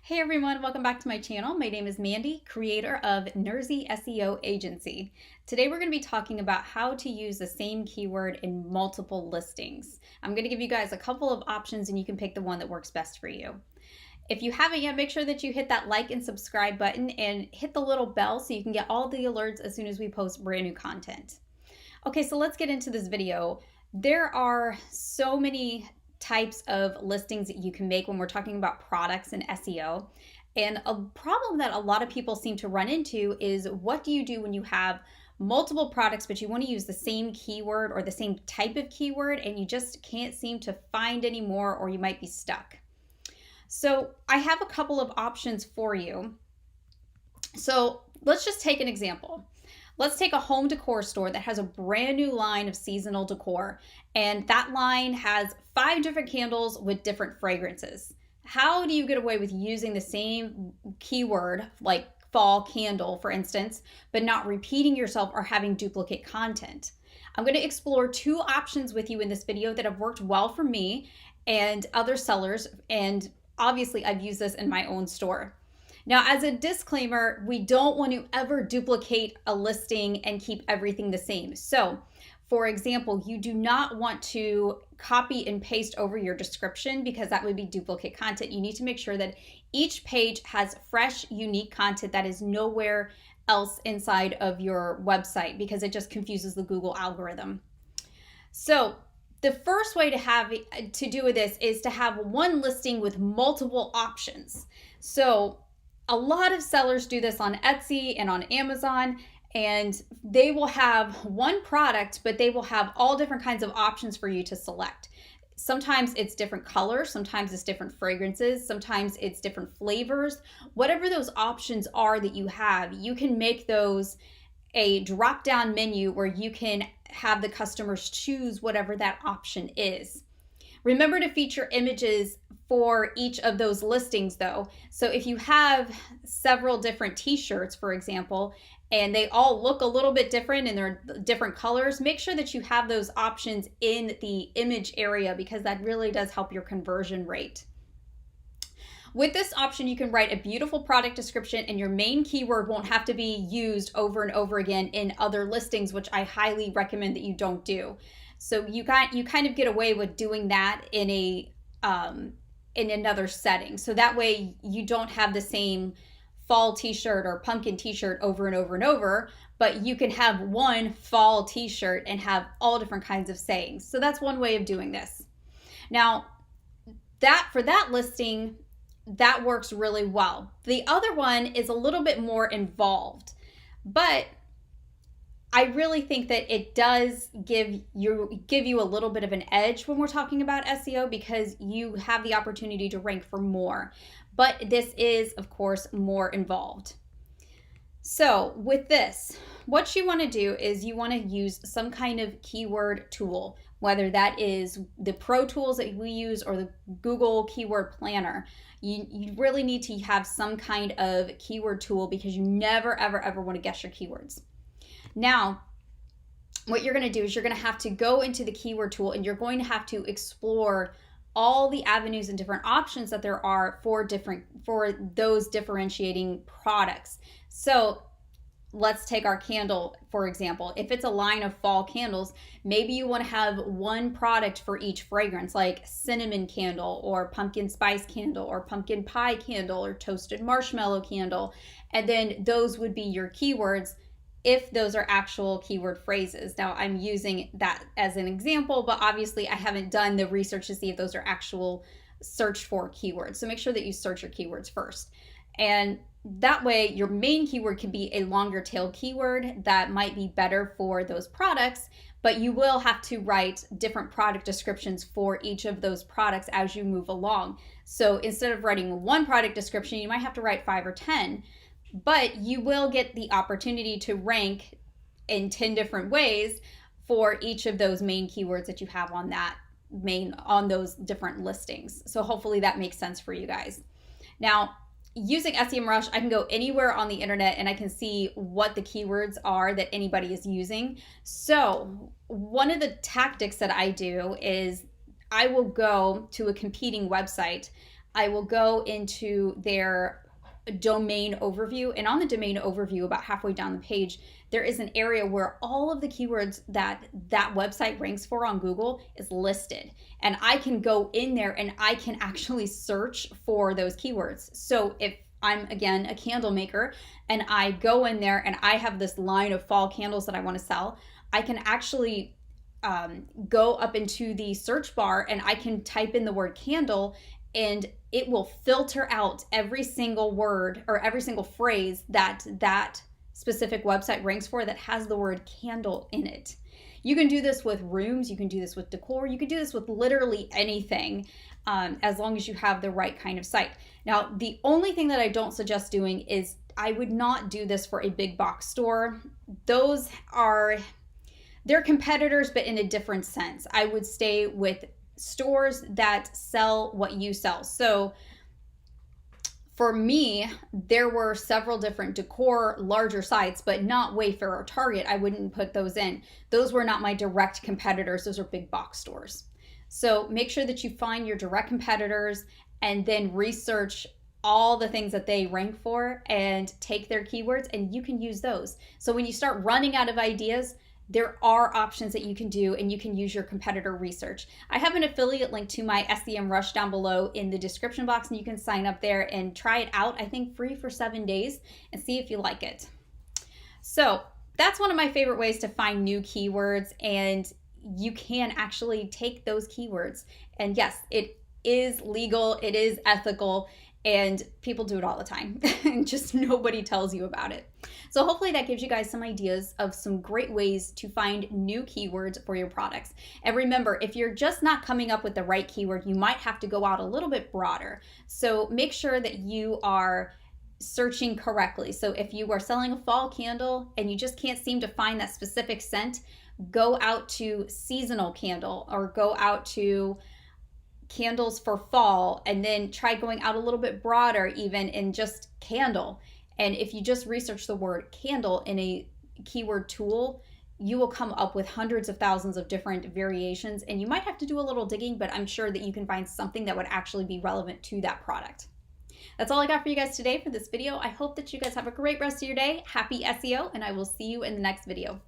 Hey everyone, welcome back to my channel. My name is Mandy, creator of Nersey SEO Agency. Today we're going to be talking about how to use the same keyword in multiple listings. I'm going to give you guys a couple of options and you can pick the one that works best for you. If you haven't yet, make sure that you hit that like and subscribe button and hit the little bell so you can get all the alerts as soon as we post brand new content. Okay, so let's get into this video. There are so many types of listings that you can make when we're talking about products and SEO. And a problem that a lot of people seem to run into is, what do you do when you have multiple products but you want to use the same keyword or the same type of keyword and you just can't seem to find any more, or you might be stuck. So I have a couple of options for you. So let's just take an example. Let's take a home decor store that has a brand new line of seasonal decor, and that line has 5 different candles with different fragrances. How do you get away with using the same keyword, like fall candle, for instance, but not repeating yourself or having duplicate content? I'm going to explore 2 options with you in this video that have worked well for me and other sellers, and obviously I've used this in my own store. Now, as a disclaimer, we don't want to ever duplicate a listing and keep everything the same. So, for example, you do not want to copy and paste over your description, because that would be duplicate content. You need to make sure that each page has fresh, unique content that is nowhere else inside of your website, because it just confuses the Google algorithm. So, the first way to do this is to have one listing with multiple options. So, a lot of sellers do this on Etsy and on Amazon, and they will have one product, but they will have all different kinds of options for you to select. Sometimes it's different colors, sometimes it's different fragrances, sometimes it's different flavors. Whatever those options are that you have, you can make those a drop-down menu where you can have the customers choose whatever that option is. Remember to feature images for each of those listings though. So if you have several different t-shirts, for example, and they all look a little bit different and they're different colors, make sure that you have those options in the image area, because that really does help your conversion rate. With this option, you can write a beautiful product description and your main keyword won't have to be used over and over again in other listings, which I highly recommend that you don't do. So you kind of get away with doing that in another setting. So that way you don't have the same fall t-shirt or pumpkin t-shirt over and over and over, but you can have one fall t-shirt and have all different kinds of sayings. So that's one way of doing this. Now, for that listing, that works really well. The other one is a little bit more involved, but I really think that it does give you a little bit of an edge when we're talking about SEO, because you have the opportunity to rank for more. But this is, of course, more involved. So with this, what you want to do is you want to use some kind of keyword tool, whether that is the Pro Tools that we use or the Google Keyword Planner. You really need to have some kind of keyword tool, because you never, ever, ever want to guess your keywords. Now, what you're going to do is you're going to have to go into the keyword tool and you're going to have to explore all the avenues and different options that there are for those differentiating products. So let's take our candle, for example. If it's a line of fall candles, maybe you want to have one product for each fragrance, like cinnamon candle or pumpkin spice candle or pumpkin pie candle or toasted marshmallow candle. And then those would be your keywords if those are actual keyword phrases. Now, I'm using that as an example, but obviously I haven't done the research to see if those are actual searched for keywords. So make sure that you search your keywords first. And that way your main keyword can be a longer tail keyword that might be better for those products, but you will have to write different product descriptions for each of those products as you move along. So instead of writing one product description, you might have to write 5 or 10. But you will get the opportunity to rank in 10 different ways for each of those main keywords that you have on those different listings. So hopefully that makes sense for you guys. Now, using SEMrush, I can go anywhere on the internet and I can see what the keywords are that anybody is using. So one of the tactics that I do is I will go to a competing website I will go into their domain overview, and on the domain overview about halfway down the page there is an area where all of the keywords that website ranks for on Google is listed, and I can go in there and I can actually search for those keywords. So if I'm again a candle maker and I go in there and I have this line of fall candles that I want to sell, I can actually go up into the search bar and I can type in the word candle, and it will filter out every single word or every single phrase that specific website ranks for that has the word candle in it. You can do this with rooms, you can do this with decor, you can do this with literally anything, as long as you have the right kind of site. Now, the only thing that I don't suggest doing is I would not do this for a big box store. They're competitors, but in a different sense. I would stay with stores that sell what you sell. So for me, there were several different decor larger sites, but not Wayfair or Target. I wouldn't put those in. Those were not my direct competitors. Those are big box stores. So make sure that you find your direct competitors and then research all the things that they rank for and take their keywords, and you can use those. So when you start running out of ideas, there are options that you can do, and you can use your competitor research. I have an affiliate link to my SEM Rush down below in the description box, and you can sign up there and try it out, I think free for 7 days, and see if you like it. So that's one of my favorite ways to find new keywords, and you can actually take those keywords, and yes, it is legal, it is ethical, and people do it all the time and just nobody tells you about it. So hopefully that gives you guys some ideas of some great ways to find new keywords for your products. And remember, if you're just not coming up with the right keyword, you might have to go out a little bit broader. So make sure that you are searching correctly. So if you are selling a fall candle and you just can't seem to find that specific scent, go out to seasonal candle, or go out to candles for fall, and then try going out a little bit broader even in just candle. And if you just research the word candle in a keyword tool, you will come up with hundreds of thousands of different variations, and you might have to do a little digging, but I'm sure that you can find something that would actually be relevant to that product. That's all I got for you guys today for this video. I hope that you guys have a great rest of your day. Happy SEO, and I will see you in the next video.